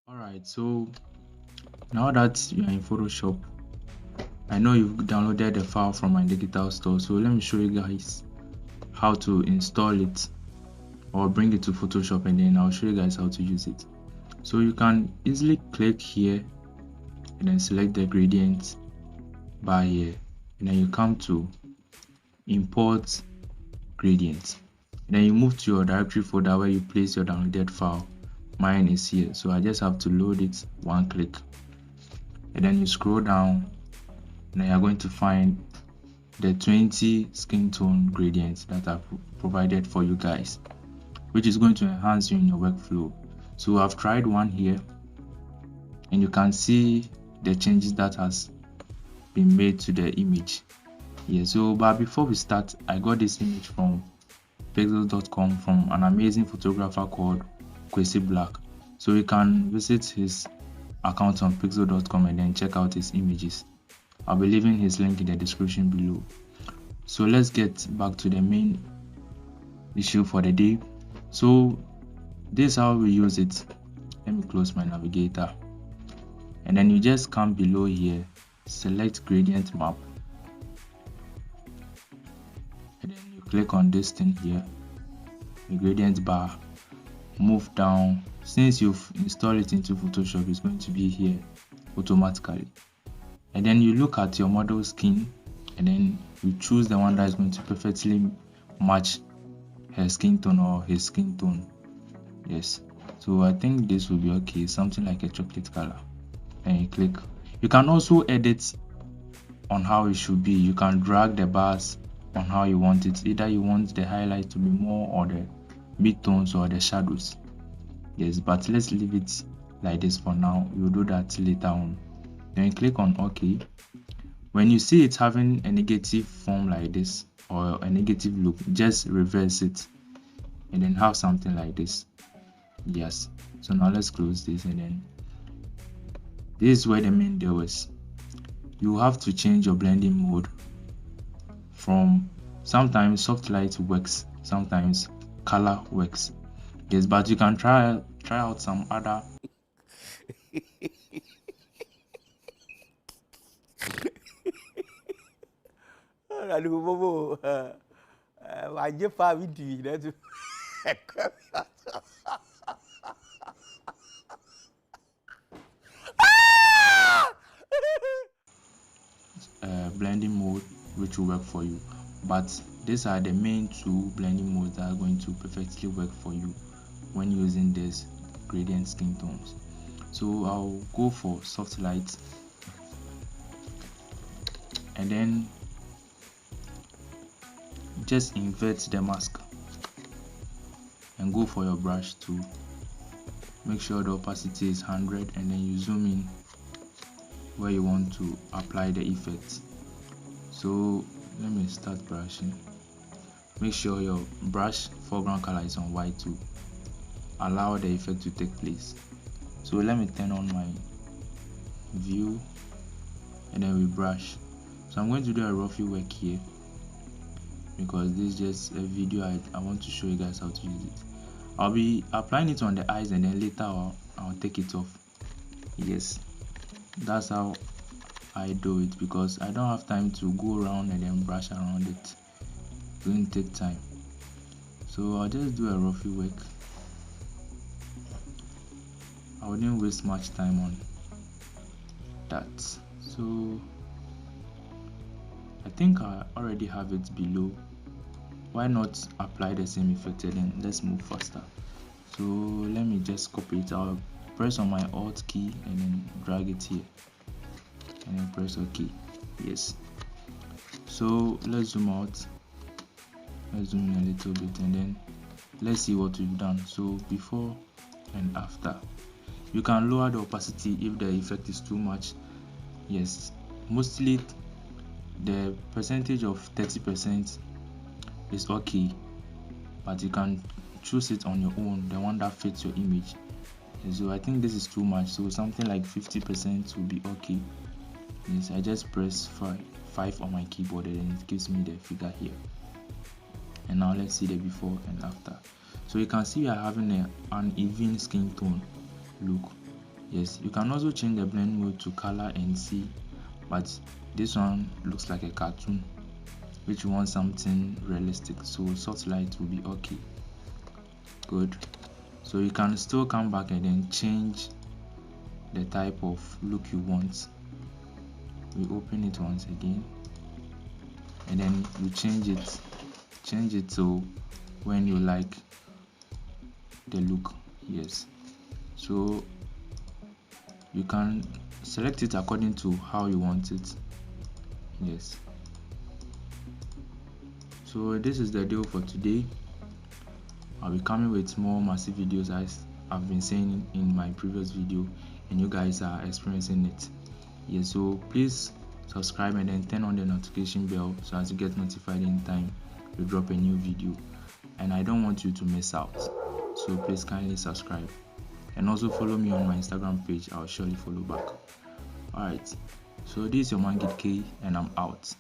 Alright, so now that you're in Photoshop, I know you've downloaded the file from my digital store, so let me show you guys how to install it or bring it to Photoshop, and then I'll show you guys how to use it. So you can easily click here and then select the gradient bar here, and then you come to import gradient, and then you move to your directory folder where you place your downloaded file. Mine is here, so I just have to load it one click, and then you scroll down, and then you're going to find the 20 skin tone gradients that I've provided for you guys, which is going to enhance you in your workflow. So I've tried one here, and you can see the changes that has been made to the image. Yeah, so but before we start, I got this image from pixels.com from an amazing photographer called Kwesi Black. So you can visit his account on pixel.com and then check out his images. I'll be leaving his link in the description below. So let's get back to the main issue for the day. So this is how we use it. Let me close my navigator, and then you just come below here, select gradient map, and then you click on this thing here, the gradient bar, move down. Since you've installed it into Photoshop, it's going to be here automatically, and then you look at your model skin, and then you choose the one that is going to perfectly match her skin tone or his skin tone. Yes, so I think this will be okay, something like a chocolate color, and you click. You can also edit on how it should be. You can drag the bars on how you want it, either you want the highlight to be more or the mid-tones or the shadows. Yes, but let's leave it like this for now. We'll do that later on. Then you click on OK. When you see it having a negative form like this or a negative look, just reverse it and then have something like this. Yes, so now let's close this, and then this is where the main deal is. You have to change your blending mode from sometimes soft light works, sometimes color works. Yes, but you can try out some other blending mode which will work for you, but these are the main two blending modes that are going to perfectly work for you when using this gradient skin tones. So I'll go for soft light, and then just invert the mask and go for your brush tool. Make sure the opacity is 100, and then you zoom in where you want to apply the effect. So let me start brushing. Make sure your brush foreground color is on white to allow the effect to take place. So let me turn on my view, and then we brush. So I'm going to do a roughy work here because this is just a video. I want to show you guys how to use it. I'll be applying it on the eyes, and then later I'll take it off. Yes, that's how I do it because I don't have time to go around and then brush around it. It's going to take time, so I'll just do a roughy work. I wouldn't waste much time on that. So I think I already have it below. Why not apply the same effect, and then let's move faster. So let me just copy it. I'll press on my Alt key and then drag it here, and then press OK. Yes, so let's zoom out. Let's zoom in a little bit, and then let's see what we've done. So before and after, you can lower the opacity if the effect is too much. Yes, mostly the percentage of 30% is okay, but you can choose it on your own, the one that fits your image. So I think this is too much, so something like 50% will be okay. Yes, I just press 5 on my keyboard and then it gives me the figure here. And now let's see the before and after. So you can see we are having an uneven skin tone look. Yes, you can also change the blend mode to color and see, but this one looks like a cartoon, which you want something realistic, so soft light will be okay. Good. So you can still come back and then change the type of look you want. We open it once again and then you change it to when you like the look. Yes, so you can select it according to how you want it. Yes, so this is the deal for today. I'll be coming with more massive videos as I've been saying in my previous video, and you guys are experiencing it. Yes, so please subscribe and then turn on the notification bell so as you get notified anytime we drop a new video, and I don't want you to miss out, so please kindly subscribe and also follow me on my Instagram page. I'll surely follow back. Alright, so this is your man Git K and I'm out.